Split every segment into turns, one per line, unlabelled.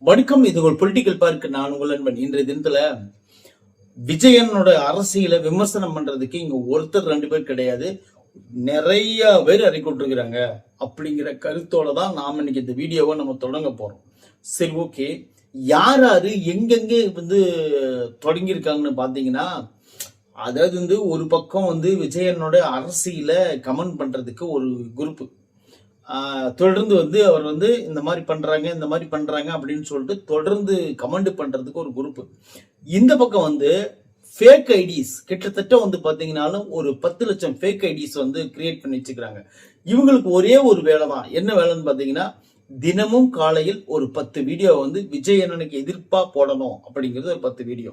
வணக்கம். இது ஒரு பொலிட்டிக்கல் பார்க். நான் உங்கள் நண்பன். இன்றைய தினத்துல விஜயனோட அரசியலை விமர்சனம் பண்றதுக்கு இங்க ஒருத்தர் ரெண்டு பேர் கிடையாது, நிறைய பேர் அறிக்கொண்டிருக்கிறாங்க அப்படிங்கிற கருத்தோட தான் நாம இன்னைக்கு இந்த வீடியோவை நம்ம தொடங்க போறோம். சரி, ஓகே. யார் யாரு எங்கெங்க தொடங்கியிருக்காங்கன்னு பாத்தீங்கன்னா, அதாவது ஒரு பக்கம் விஜயனோட அரசியலை கமெண்ட் பண்றதுக்கு ஒரு குரூப், தொடர்ந்து அவர் இந்த மாதிரி பண்றாங்க அப்படின்னு சொல்லிட்டு தொடர்ந்து கமெண்ட் பண்றதுக்கு ஒரு குரூப். இந்த பக்கம் ஃபேக் ஐடிஸ் கிட்டத்தட்ட பாத்தீங்கன்னாலும் ஒரு 10 லட்சம் ஃபேக் ஐடிஸ் கிரியேட் பண்ணி வச்சுக்கிறாங்க. இவங்களுக்கு ஒரே ஒரு வேலை தான். என்ன வேலைன்னு பாத்தீங்கன்னா, தினமும் காலையில் ஒரு 10 வீடியோ விஜயண்ணனுக்கு எதிர்ப்பா போடணும் அப்படிங்கிறது ஒரு 10 வீடியோ.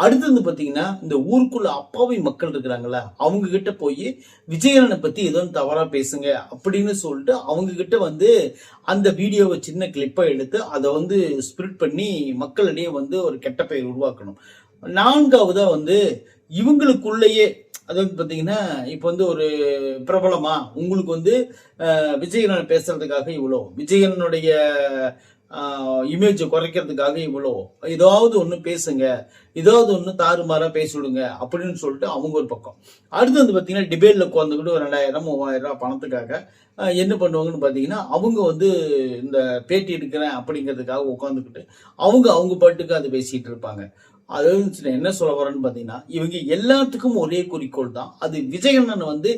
அடுத்து பாத்தீங்கன்னா, இந்த ஊருக்குள்ள அப்பாவி மக்கள் இருக்கிறாங்களா, அவங்க கிட்ட போய் விஜயண்ணனை பத்தி ஏதோ தவறா பேசுங்க அப்படின்னு சொல்லிட்டு அவங்க கிட்ட அந்த வீடியோவை சின்ன கிளிப்பை எடுத்து அதை ஸ்பிரிட் பண்ணி மக்களிடையே ஒரு கெட்ட பெயர் உருவாக்கணும். நான்காவதா இவங்களுக்குள்ளேயே அதாவது பாத்தீங்கன்னா, இப்ப ஒரு பிரபலமா உங்களுக்கு விஜயண்ணனை பேசுறதுக்காக இவ்வளோ, விஜயனுடைய இமேஜ் குறைக்கிறதுக்காக இவ்வளோ, ஏதாவது ஒண்ணு பேசுங்க, ஏதாவது ஒண்ணு தாறுமாறா பேசிவிடுங்க அப்படின்னு சொல்லிட்டு அவங்க ஒரு பக்கம். அடுத்து பாத்தீங்கன்னா, டிபேட்ல உட்காந்துக்கிட்டு ஒரு 2000 3000 ரூபாய் பணத்துக்காக என்ன பண்ணுவாங்கன்னு பாத்தீங்கன்னா, அவங்க இந்த பேட்டி எடுக்கிறேன் அப்படிங்கிறதுக்காக உட்காந்துக்கிட்டு அவங்க பாட்டுக்கு அதை பேசிட்டு இருப்பாங்க. அதாவது என்ன சொல்ல வரேன்னு பாத்தீங்கன்னா, இவங்க எல்லாத்துக்கும் ஒரே குறிக்கோள் தான், அது விஜயண்ணனை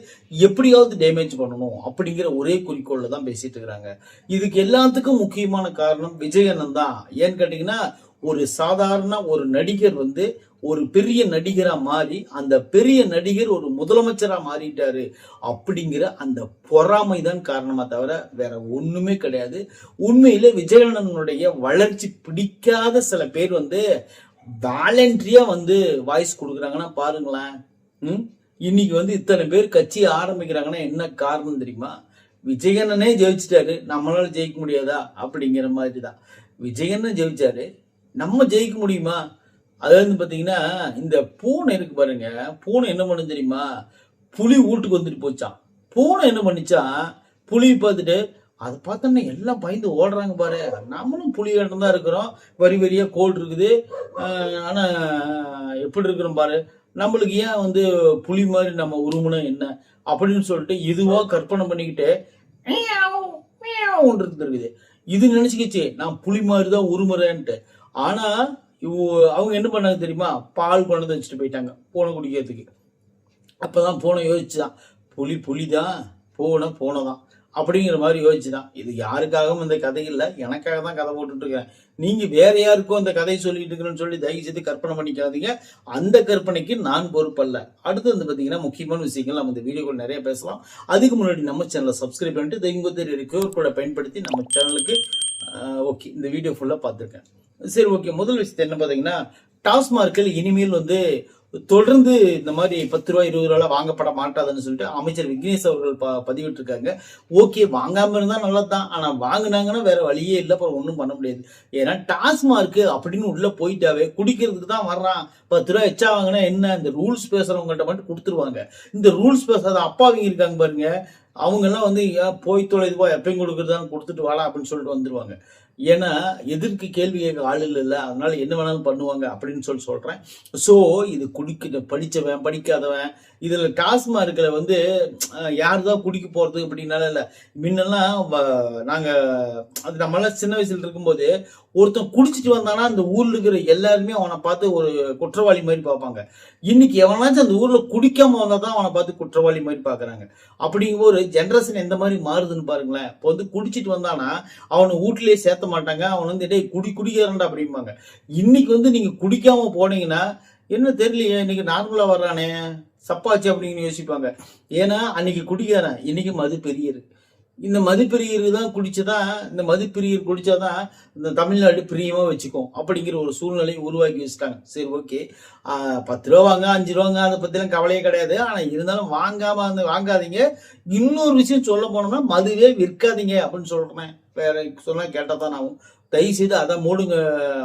எப்படியாவது டேமேஜ் பண்ணணும் அப்படிங்கிற ஒரே குறிக்கோள்ல தான் பேசிட்டு இருக்கிறாங்க. இதுக்கு எல்லாத்துக்கும் முக்கியமான காரணம் விஜயண்ணன் தான். ஏன்னு கேட்டீங்கன்னா, ஒரு சாதாரண ஒரு நடிகர் ஒரு பெரிய நடிகரா மாறி அந்த பெரிய நடிகர் ஒரு முதலமைச்சரா மாறிட்டாரு அப்படிங்கிற அந்த பொறாமை தான் காரணமா தவிர வேற ஒண்ணுமே கிடையாது. உண்மையில விஜயண்ணனுடைய வளர்ச்சி பிடிக்காத சில பேர் வாலண்டரியா வாய்ஸ் கொடுக்குறாங்கன்னா பாருங்களேன். இன்னைக்கு இத்தனை பேர் கட்சி ஆரம்பிக்கிறாங்கன்னா என்ன காரணம் தெரியுமா? விஜயண்ணனே ஜெயிச்சிட்டாரு, நம்மளால ஜெயிக்க முடியாதா அப்படிங்கிற மாதிரி தான். விஜயண்ணன் ஜெயிச்சாரு, நம்ம ஜெயிக்க முடியுமா? அதாவது பாத்தீங்கன்னா, இந்த பூனை இருக்கு பாருங்க, பூனை என்ன பண்ணு தெரியுமா? புலி வீட்டுக்கு வந்துட்டு போச்சான். பூனை என்ன பண்ணிச்சான், புலி பார்த்துட்டு அதை பார்த்தோன்னா எல்லாம் பயந்து ஓடுறாங்க பாரு, நம்மளும் புலியாட்டம் தான் இருக்கிறோம், வரி வரியா கோல் இருக்குது, ஆனா எப்படி இருக்கிறோம் பாரு, நம்மளுக்கு ஏன் புலி மாதிரி நம்ம உருமுனா என்ன அப்படின்னு சொல்லிட்டு இதுவா கற்பனை பண்ணிக்கிட்டு இருக்குது. இது நினைச்சுக்கிச்சு நான் புலி மாதிரி தான் உருமுறேன்ட்டு. ஆனா அவங்க என்ன பண்ணாங்க தெரியுமா? பால் கொண்டு வச்சுட்டு போயிட்டாங்க பூனை குடிக்கிறதுக்கு. அப்பதான் பூனை யோசிச்சுதான், புலிதான், பூனைதான் அப்படிங்கிற மாதிரி யோசிச்சுதான். இது யாருக்காகவும் இந்த கதை இல்லை, எனக்காக தான் கதை போட்டுட்டு இருக்கேன். நீங்க வேற யாருக்கும் அந்த கதையை சொல்லிட்டு இருக்கிறேன்னு சொல்லி தயவு செய்து கற்பனை பண்ணிக்காதீங்க. அந்த கற்பனைக்கு நான் பொறுப்பல்ல. அடுத்து பாத்தீங்கன்னா, முக்கியமான விஷயங்கள் நம்ம இந்த வீடியோக்குள்ள நிறைய பேசலாம். அதுக்கு முன்னாடி நம்ம சேனலை சப்ஸ்கிரைப் பண்ணிட்டு இங்க QR கோடை பயன்படுத்தி நம்ம சேனலுக்கு ஓகே இந்த வீடியோ ஃபுல்லா பார்த்துருக்கேன். சரி, ஓகே. முதல் விஷயத்தை என்ன பாத்தீங்கன்னா, டாஸ்மார்க்கில் இனிமேல் தொடர்ந்து இந்த மாதிரி 10 ரூபாய் 20 ரூபாய் வாங்கப்பட மாட்டாதுன்னு சொல்லிட்டு அமைச்சர் விக்னேஷ் அவர்கள் பதிவிட்டு இருக்காங்க. ஓகே, வாங்காம இருந்தா நல்லதுதான், ஆனா வாங்கினாங்கன்னா வேற வழியே இல்லை, அப்புறம் ஒன்றும் பண்ண முடியாது. ஏன்னா டாஸ்மார்க் அப்படின்னு உள்ள போயிட்டாவே குடிக்கிறதுக்கு தான் வர்றான். 10 ரூபாய் எச்சா வாங்கினா என்ன, இந்த ரூல்ஸ் பேசுறவங்கள்ட்ட மட்டும் கொடுத்துருவாங்க. இந்த ரூல்ஸ் பேசாத அப்பாவிங்க இருக்காங்க பாருங்க, அவங்க எல்லாம் போய் தொலைதுவா எப்பயும் கொடுக்குறதான்னு கொடுத்துட்டு வாடா அப்படின்னு சொல்லிட்டு வந்துருவாங்க. ஏன்னா எதிர்க்கு கேள்வி கேட்க ஆள் இல்ல, அதனால என்ன வேணாலும் பண்ணுவாங்க அப்படின்னு சொல்றேன். சோ இது குடிக்க படிச்சவன் படிக்காதவன் இதுல டாஸ்மார்க்ல யாருதான் குடிக்க போறது அப்படின்னால இல்ல. முன்னெல்லாம் நாங்க அது நம்மளாம் சின்ன வயசுல இருக்கும்போது ஒருத்தன் குடிச்சிட்டு வந்தானா அந்த ஊர்ல இருக்கிற எல்லாருமே அவனை பார்த்து ஒரு குற்றவாளி மாதிரி பார்ப்பாங்க. இன்னைக்கு எவனாச்சும் அந்த ஊர்ல குடிக்காம வந்தாதான் அவனை பார்த்து குற்றவாளி மாதிரி பாக்குறாங்க. அப்படிங்கும்போது ஒரு ஜெனரேஷன் எந்த மாதிரி மாறுதுன்னு பாருங்களேன். இப்போ குடிச்சிட்டு வந்தானா அவனை வீட்டிலேயே சேர்த்த மாட்டாங்க, அவன் டேய் குடிக்கிறண்டா அப்படிம்பாங்க. இன்னைக்கு நீங்க குடிக்காம போனீங்கன்னா என்ன தெரியலையே, இன்னைக்கு நார்மலா வர்றானே சப்பாச்சு அப்படின்னு யோசிப்பாங்க. ஏன்னா அன்னைக்கு குடிக்காரன், இன்னைக்கு மது பெரியர். இந்த மதுப்பிரியர் தான் குடிச்சதான், இந்த மதுப்பிரியர் குடிச்சாதான் இந்த தமிழ்நாடு பிரியமா வச்சுக்கும் அப்படிங்கிற ஒரு சூழ்நிலையை உருவாக்கி வச்சுட்டாங்க. சரி, ஓகே. 10 ரூபா வாங்க, 5 ரூபாங்க, அதை பத்திலாம் கவலையே கிடையாது. ஆனா இருந்தாலும் வாங்காதீங்க. இன்னொரு விஷயம் சொல்ல போனோம்னா, மதுவே விற்காதீங்க அப்படின்னு சொல்றேன். வேற சொன்னா கேட்டாதான் ஆகும். தயவு செய்து அதை மூடுங்க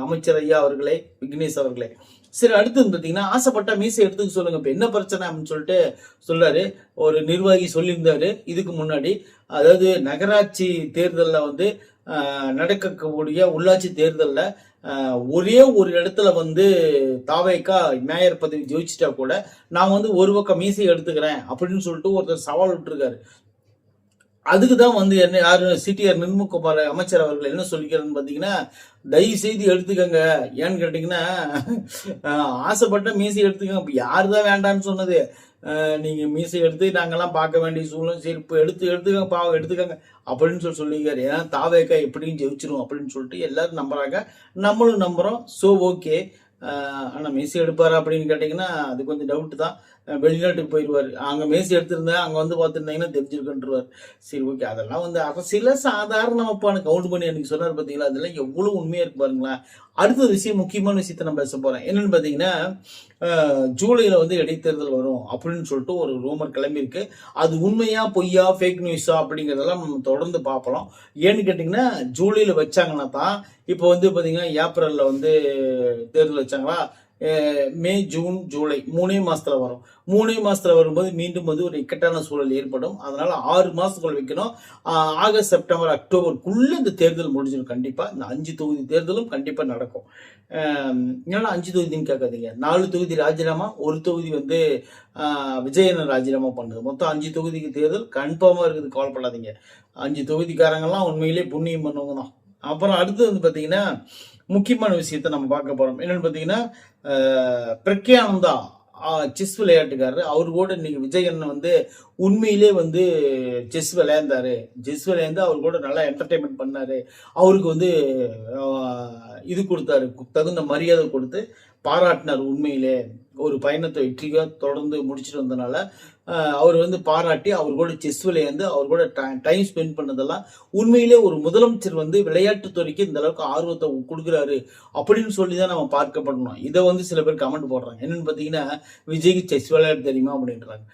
அமைச்சர் ஐயா அவர்களே, விக்னேஷ் அவர்களே. சரி, அடுத்து பாத்தீங்கன்னா, ஆசைப்பட்டா மீசை எடுத்துக்க சொல்லுங்க, இப்ப என்ன பிரச்சனை அப்படின்னு சொல்லிட்டு சொல்றாரு ஒரு நிர்வாகி சொல்லியிருந்தாரு இதுக்கு முன்னாடி. அதாவது நகராட்சி தேர்தலில் நடக்கக்கூடிய உள்ளாட்சி தேர்தலில் ஒரே ஒரு இடத்துல வந்து தாவேக்கா மேயர் பதவி ஜெயிச்சிட்டா கூட நான் வந்து ஒரு பக்கம் மீசை எடுத்துக்கிறேன் அப்படின்னு சொல்லிட்டு ஒருத்தர் சவால் விட்டுருக்காரு. அதுக்குதான் வந்து என்ன யாரு சிடிஆர் நிர்மல்குமார் அமைச்சர் அவர்கள் என்ன சொல்லிக்கிறான்னு பாத்தீங்கன்னா, தயவு செய்து எடுத்துக்கங்க. ஏன்னு கேட்டீங்கன்னா, ஆசைப்பட்ட மீசை எடுத்துக்கங்க. இப்ப யாருதான் வேண்டான்னு சொன்னது? நீங்க மீசை எடுத்து நாங்கெல்லாம் பார்க்க வேண்டிய சூழ்நிலை. சரி இப்ப எடுத்துக்கங்க, பாவம் எடுத்துக்கங்க அப்படின்னு சொல்லியிருக்காரு. ஏன்னா தாவேக்கா எப்படியும் ஜெயிச்சிரும் அப்படின்னு சொல்லிட்டு எல்லாரும் நம்புறாங்க, நம்மளும் நம்புறோம். So okay. ஆனா மீசை எடுப்பாரு அப்படின்னு கேட்டீங்கன்னா அது கொஞ்சம் டவுட் தான். வெளிநாட்டுக்கு போயிடுவாரு. அங்க மேசி எடுத்திருந்தா அங்க வந்து பார்த்துருந்தீங்கன்னா தெரிஞ்சிருக்குன்றார். சரி ஓகே, அதெல்லாம் வந்து அரசியல சாதாரணமாப்பான கவுண்ட் பண்ணி எனக்கு சொன்னார் பாத்தீங்களா, அதெல்லாம் எவ்வளவு உண்மையா இருக்கு பாருங்களேன். அடுத்த விஷயம், முக்கியமான விஷயத்த நான் பேச போறேன். என்னன்னு பாத்தீங்கன்னா, ஜூலைல வந்து இடைத்தேர்தல் வரும் அப்படின்னு சொல்லிட்டு ஒரு ரூமர் கிளம்பி இருக்கு. அது உண்மையா பொய்யா ஃபேக் நியூஸா அப்படிங்கறதெல்லாம் நம்ம தொடர்ந்து பார்ப்போம். ஏன்னு கேட்டீங்கன்னா, ஜூலைல வச்சாங்கன்னா தான் இப்போ வந்து பாத்தீங்கன்னா ஏப்ரல்ல வந்து தேர்தல் வச்சாங்களா, மே ஜூன் ஜூலை 3 மாசத்துல வரும். 3 மாசத்துல வரும்போது மீண்டும் வந்து ஒரு இக்கட்டான சூழல் ஏற்படும். அதனால 6 மாசத்துக்குள்ள வைக்கணும். ஆகஸ்ட் செப்டம்பர் அக்டோபருக்குள்ள இந்த தேர்தல் முடிஞ்சிடும். கண்டிப்பா இந்த 5 தொகுதி தேர்தலும் கண்டிப்பா நடக்கும். ஏன்னா 5 தொகுதின்னு கேட்காதீங்க, 4 தொகுதி ராஜினாமா, ஒரு தொகுதி வந்து விஜயன் ராஜினாமா பண்ணுது. மொத்தம் 5 தொகுதிக்கு தேர்தல் கன்ஃபார்மா இருக்குது, கவலைப்படாதீங்க. 5 தொகுதிக்காரங்கெல்லாம் உண்மையிலேயே புண்ணியம் பண்ணவங்க தான். அப்புறம் அடுத்து வந்து பாத்தீங்கன்னா முக்கியமான விஷயத்த நம்ம பார்க்க போறோம். என்னன்னு பாத்தீங்கன்னா, பிரக்யானந்தா செஸ் விளையாட்டுக்காரரு, அவரு கூட இன்னைக்கு விஜயன் வந்து உண்மையிலே வந்து செஸ் விளையாண்டாரு. செஸ் விளையாண்டு அவர் கூட நல்லா என்டர்டைன்மெண்ட் பண்ணாரு. அவருக்கு வந்து இது கொடுத்தாரு, தகுந்த மரியாதை கொடுத்து பாராட்டினார். உண்மையிலே ஒரு பயணத்தை வெற்றியா தொடர்ந்து முடிச்சுட்டு வந்தனால அவர் வந்து பாராட்டி அவர் கூட செஸ் விளையாண்டு அவர் கூட டைம் ஸ்பெண்ட் பண்ணதெல்லாம் உண்மையிலே ஒரு முதலமைச்சர் வந்து விளையாட்டுத்துறைக்கு இந்த அளவுக்கு ஆர்வத்தை கொடுக்குறாரு அப்படின்னு சொல்லிதான் நம்ம பார்க்கப்படணும். இதை வந்து சில பேர் கமெண்ட் போடுறாங்க. என்னன்னு பாத்தீங்கன்னா, விஜய்க்கு செஸ் விளையாட தெரியுமா அப்படின்றாங்க.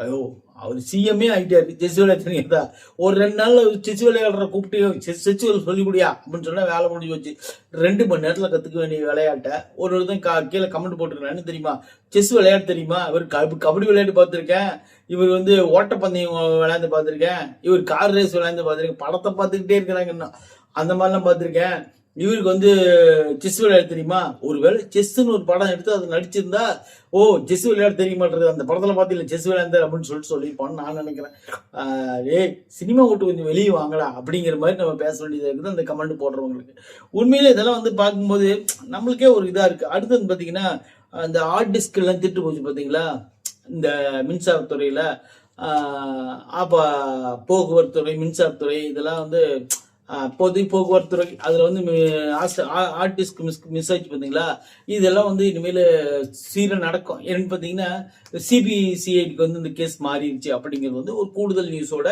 ஐயோ, அவர் சிஎம்ஏ ஆகிட்டாரு, செஸ் விளையாட தெரியாதா? ஒரு 2 நாள்ல செஸ் விளையாடுற கூப்பிட்டு செஸ் சொல்லி கொடுயா அப்படின்னு சொன்னா வேலை முடிஞ்சு வச்சு. 2 மணி நேரத்துல கத்துக்க வேண்டிய விளையாட்ட ஒருத்தன் கீழே கமெண்ட் போட்டுருக்கான்னு தெரியுமா? செஸ் விளையாட தெரியுமா? இவர் கபடி விளையாட்டு பார்த்திருக்கேன், இவர் வந்து ஓட்டப்பந்தயம் விளையாண்டு பார்த்திருக்கேன், இவர் கார் ரேஸ் விளையாண்டு பார்த்திருக்கேன், படத்தை பார்த்துக்கிட்டே இருக்கிறாங்க, அந்த மாதிரிலாம் பார்த்திருக்கேன். இவருக்கு வந்து செஸ் விளையாட தெரியுமா? ஒருவேளை செஸ்ன்னு ஒரு படம் எடுத்து அது நடிச்சிருந்தா, ஓ செஸ் விளையாட தெரிய மாட்டேது, அந்த படத்துல பாத்தீங்களா செஸ் விளையாண்டார் அப்படின்னு சொல்லியிருப்பான்னு நான் நினைக்கிறேன். ஏய், சினிமா விட்டு கொஞ்சம் வெளியே வாங்கலாம் அப்படிங்கிற மாதிரி நம்ம பேச வேண்டியதா இருக்குது அந்த கமெண்ட் போடுறவங்களுக்கு. உண்மையிலே இதெல்லாம் வந்து பார்க்கும்போது நம்மளுக்கே ஒரு இதா இருக்கு. அடுத்தது பாத்தீங்கன்னா, இந்த ஹார்ட் டிஸ்க் எல்லாம் திட்டு போச்சு பாத்தீங்களா இந்த மின்சாரத்துறையில. அப்ப போக்குவரத்துறை, மின்சாரத்துறை இதெல்லாம் வந்து பொது போக்குவரத்துறை அதுல வந்து ஆர்டிஸ்ட் மிஸ் ஆச்சு பாத்தீங்களா. இதெல்லாம் வந்து இனிமேல் சீர நடக்கும். என்னன்னு பாத்தீங்கன்னா, சிபிசிஐடிக்கு வந்து இந்த கேஸ் மாறிடுச்சு அப்படிங்கிறது வந்து ஒரு கூடுதல் நியூஸோட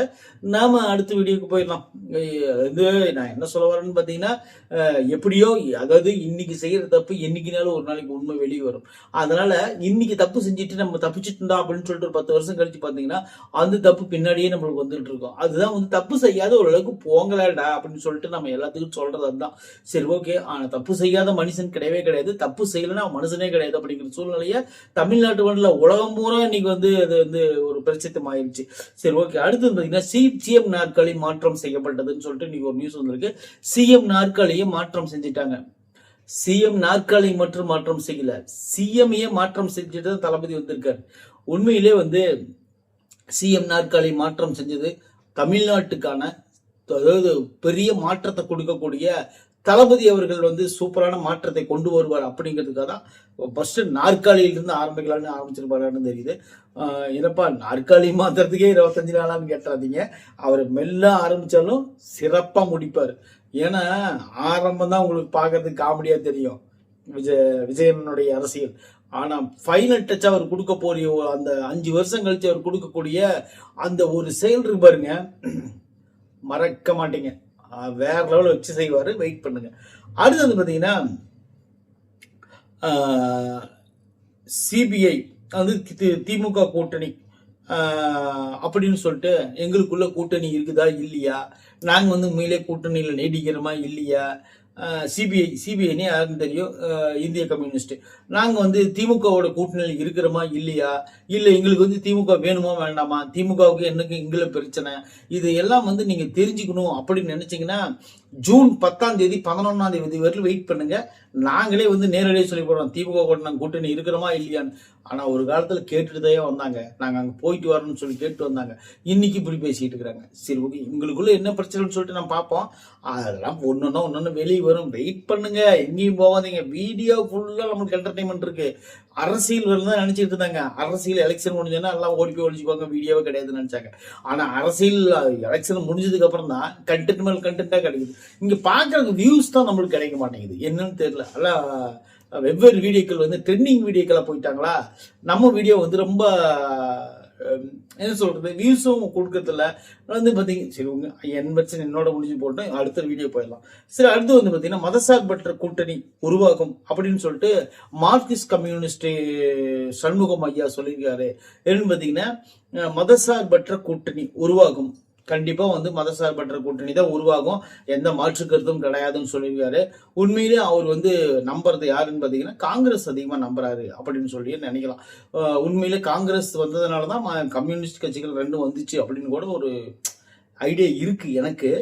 நாம அடுத்த வீடியோக்கு போயிடலாம். இது நான் என்ன சொல்ல வரேன்னு பாத்தீங்கன்னா, எப்படியோ அதாவது இன்னைக்கு செய்யற தப்பு என்னைக்குனாலும் ஒரு நாளைக்கு உண்மை வெளியே வரும். அதனால இன்னைக்கு தப்பு செஞ்சுட்டு நம்ம தப்பிச்சுட்டா அப்படின்னு சொல்லிட்டு ஒரு 10 வருஷம் கழிச்சு பாத்தீங்கன்னா அந்த தப்பு பின்னாடியே நம்மளுக்கு வந்துட்டு இருக்கோம். அதுதான் வந்து தப்பு செய்யாத ஓரளவுக்கு போங்கலாடா அப்படின்னு சொல்லிட்டு நம்ம எல்லாத்துக்கும் சொல்றது அதுதான். சரி ஓகே, ஆனா தப்பு செய்யாத மனுஷன் கிடையவே கிடையாது, தப்பு செய்யலன்னா மனுஷனே கிடையாது அப்படிங்கிற சூழ்நிலைய தமிழ்நாட்டு மண்ணில் உலகம் பூரா இன்னைக்கு வந்து அது வந்து ஒரு பிரச்சித்தம் ஆயிடுச்சு. சரி ஓகே, அடுத்து பாத்தீங்கன்னா சிஎம் நாற்காலி மாற்றம் செய்யப்பட்டதுன்னு சொல்லிட்டு இன்னைக்கு ஒரு நியூஸ் வந்திருக்கு. சிஎம் நாற்காலியை மாற்றம் செஞ்சுட்டாங்க. சிஎம் நாற்காலி மட்டும் மாற்றம் செய்யல, சிஎம்ஏ மாற்றம் செஞ்சுட்டு தளபதி வந்திருக்காரு. உண்மையிலே வந்து சிஎம் நாற்காலி மாற்றம் செஞ்சது தமிழ்நாட்டுக்கான, அதாவது பெரிய மாற்றத்தை கொடுக்கக்கூடிய தளபதி அவர்கள் வந்து சூப்பரான மாற்றத்தை கொண்டு வருவார் அப்படிங்கிறதுக்காக தான் ஃபர்ஸ்ட் நாற்காலியிலிருந்து ஆரம்பிக்கலாம்னு ஆரம்பிச்சிருப்பாருன்னு தெரியுது. என்னப்பா நாற்காலி மாத்திரத்துக்கே 25 நாளான்னு கேட்டாதீங்க, அவர் மெல்ல ஆரம்பிச்சாலும் சிறப்பா முடிப்பார். ஏன்னா ஆரம்பம் தான் உங்களுக்கு பார்க்கறதுக்கு காமெடியா தெரியும் விஜயனுடைய அரசியல். ஆனா ஃபைனல் டச் அவர் கொடுக்க போறிய அந்த 5 வருஷம் கழிச்சு அவர் கொடுக்கக்கூடிய அந்த ஒரு செயல் இருக்கு பாருங்க, மறக்க மாட்டீங்க. வேற லெவலில் வச்சு செய்வாரு, வெயிட் பண்ணுங்க. அடுத்தது பாத்தீங்கன்னா, சிபிஐ வந்து திமுக கூட்டணி அப்படின்னு சொல்லிட்டு எங்களுக்குள்ள கூட்டணி இருக்குதா இல்லையா, நாங்க வந்து உண்மையிலே கூட்டணியில நீடிக்கிறோமா இல்லையா, சிபிஐன்னு யாருன்னு தெரியும், இந்திய கம்யூனிஸ்ட். நாங்க வந்து திமுகவோட கூட்டணியில் இருக்கிறோமா இல்லையா, இல்ல எங்களுக்கு வந்து திமுக வேணுமா வேண்டாமா, திமுகவுக்கு என்னக்கு எங்களை பிரச்சனை, இது எல்லாம் வந்து நீங்க தெரிஞ்சுக்கணும் அப்படின்னு நினைச்சீங்கன்னா ஜூன் 10ஆம் தேதி 11ஆம் தேதி வரைக்கும் வெயிட் பண்ணுங்க. நாங்களே வந்து நேரடியாக சொல்லி போடுறோம் திமுக கூட நாங்கள் கூட்டணி இருக்கிறோமா இல்லையான்னு. ஆனா ஒரு காலத்துல கேட்டுட்டு வந்தாங்க, நாங்க அங்க போயிட்டு வரணும்னு சொல்லி கேட்டு வந்தாங்க. இன்னைக்கு இப்படி பேசிட்டு இருக்கிறாங்க. சரி ஓகே, உங்களுக்குள்ள என்ன பிரச்சனைன்னு சொல்லிட்டு நம்ம பார்ப்போம். அதெல்லாம் ஒன்னொன்னு வெளியே வரும். வெயிட் பண்ணுங்க, எங்கேயும் போகாதீங்க. வீடியோ ஃபுல்லா நம்மளுக்கு என்டர்டைன்மெண்ட் இருக்கு. அரசியல் வருதான் நினைச்சிட்டு இருந்தாங்க. அரசியல் எலெக்ஷன் முடிஞ்சதுன்னா எல்லாம் ஓடி போய் ஒழிச்சுக்குவாங்க, வீடியோவே கிடையாதுன்னு நினைச்சாங்க. ஆனா அரசியல் எலெக்ஷன் முடிஞ்சதுக்கு அப்புறம் தான் கண்டென்ட் மேல் கண்டென்ட்டா கிடைக்குது. இங்க பாக்குறதுக்கு வியூஸ் தான் நம்மளுக்கு கிடைக்க மாட்டேங்குது, என்னன்னு தெரியல. எல்லாம் வெவ்வேறு வீடியோக்கள் வந்து ட்ரெண்டிங் வீடியோக்களா போயிட்டாங்களா. நம்ம வீடியோ வந்து ரொம்ப என்ன சொல்றது, வியூஸும் கொடுக்கறதில்ல வந்து பாத்தீங்க. சரி உங்க என் பிரச்சனை என்னோட முடிஞ்சு போட்டோம், அடுத்த வீடியோ போயிடலாம். சரி, அடுத்து வந்து பாத்தீங்கன்னா மதசார்பற்ற கூட்டணி உருவாகும் அப்படின்னு சொல்லிட்டு மார்க்சிஸ்ட் கம்யூனிஸ்ட் சண்முகம் ஐயா சொல்லியிருக்காரு. என்னன்னு பாத்தீங்கன்னா மதசார்பற்ற கூட்டணி உருவாகும், கண்டிப்பா வந்து மதசார்பற்ற கூட்டணி தான் உருவாகும், எந்த மாற்று கருத்தும் கிடையாதுன்னு சொல்லியிருக்காரு. உண்மையிலே அவர் வந்து நம்புறது யாருன்னு பாத்தீங்கன்னா காங்கிரஸ் அதிகமா நம்புறாரு அப்படின்னு சொல்லி நினைக்கலாம். உண்மையிலே காங்கிரஸ் வந்ததுனாலதான் கம்யூனிஸ்ட் கட்சிகள் ரெண்டும் வந்துச்சு அப்படின்னு கூட ஒரு ஐடியா இருக்கு எனக்கு.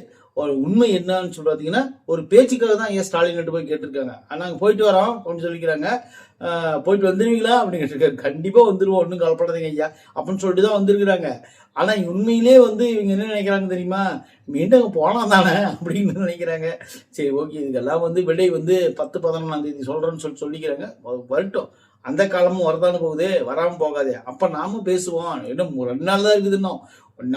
ஒரு உண்மை என்னன்னு சொல்லி பாத்தீங்கன்னா ஒரு பேச்சுக்காக தான் ஏன் ஸ்டாலின் போய் கேட்டிருக்காங்க. நாங்க போயிட்டு வரோம் அப்படின்னு சொல்லிக்கிறாங்க. போயிட்டு வந்துருவீங்களா அப்படின்னு கேட்டிருக்காரு. கண்டிப்பா வந்துருவோம், ஒன்றும் கவலைப்படாதீங்க ஐயா அப்படின்னு சொல்லிட்டு தான் வந்திருக்கிறாங்க. ஆனா உண்மையிலே வந்து இவங்க என்ன நினைக்கிறாங்க தெரியுமா, மீண்டும் அங்க போலாம் தானே அப்படின்னு நினைக்கிறாங்க. சரி ஓகே, இதுக்கெல்லாம் வந்து விடை வந்து 10-11ஆம் தேதி சொல்றேன்னு சொல்லிக்கிறாங்க. வரட்டும், அந்த காலமும் வரதானு போகுது, வராம போகாதே. அப்ப நாம பேசுவோம். இன்னும் 2 நாள் தான் இருக்குது, இன்னும்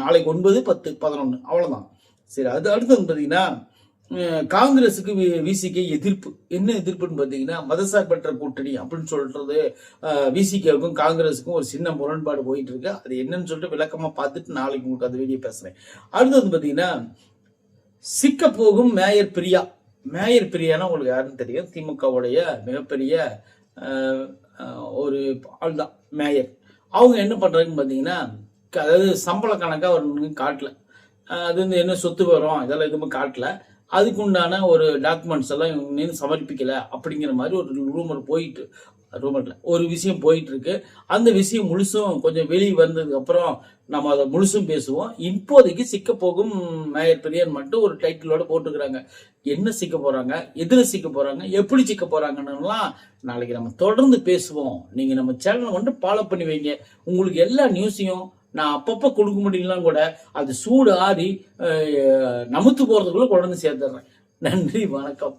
நாளைக்கு 9, 10, 11 அவ்வளவுதான். சரி, அது அடுத்து பாத்தீங்கன்னா காங்கிரஸுக்கு விசிகே எதிர்ப்பு. என்ன எதிர்ப்புன்னு பாத்தீங்கன்னா மதசார்பற்ற கூட்டணி அப்படின்னு சொல்றது விசிகேவுக்கும் காங்கிரஸுக்கும் ஒரு சின்ன முரண்பாடு போயிட்டு இருக்கு. அது என்னன்னு சொல்லிட்டு விளக்கமா பார்த்துட்டு நாளைக்கு உங்களுக்கு அந்த வீடியோ பேசுறேன். அடுத்தது பாத்தீங்கன்னா சிக்க போகும் மேயர் பிரியா. மேயர் பிரியானா உங்களுக்கு யாருன்னு தெரியும், திமுகவுடைய மிகப்பெரிய ஒரு ஆள் தான் மேயர். அவங்க என்ன பண்றாங்கன்னு பாத்தீங்கன்னா, அதாவது சம்பள கணக்கா ஒரு காட்டல, அது வந்து என்ன சொத்து வரும் இதெல்லாம் எதுவுமே காட்டல, அதுக்கு உண்டான ஒரு டாக்குமெண்ட்ஸ் எல்லாம் இவங்க சமர்ப்பிக்கல அப்படிங்கிற மாதிரி ஒரு ரூமர்ல ஒரு விஷயம் போயிட்டு இருக்கு. அந்த விஷயம் முழுசும் கொஞ்சம் வெளியே வந்ததுக்கு அப்புறம் நம்ம அதை முழுசும் பேசுவோம். இப்போதைக்கு சிக்க போகும் மேயர் பெரியார் மட்டும் ஒரு டைட்டிலோட போட்டுக்கிறாங்க. என்ன சிக்க போறாங்க, எதுல சிக்க போறாங்க, எப்படி சிக்க போறாங்கன்னு நாளைக்கு நம்ம தொடர்ந்து பேசுவோம். நீங்க நம்ம சேனலை வந்து ஃபாலோ பண்ணி வைங்க. உங்களுக்கு எல்லா நியூஸையும் நான் அப்பப்ப கொடுக்க முடியலாம் கூட அது சூடு ஆறி நமுத்து போறதுக்குள்ள கொண்டு சேர்த்துறேன். நன்றி, வணக்கம்.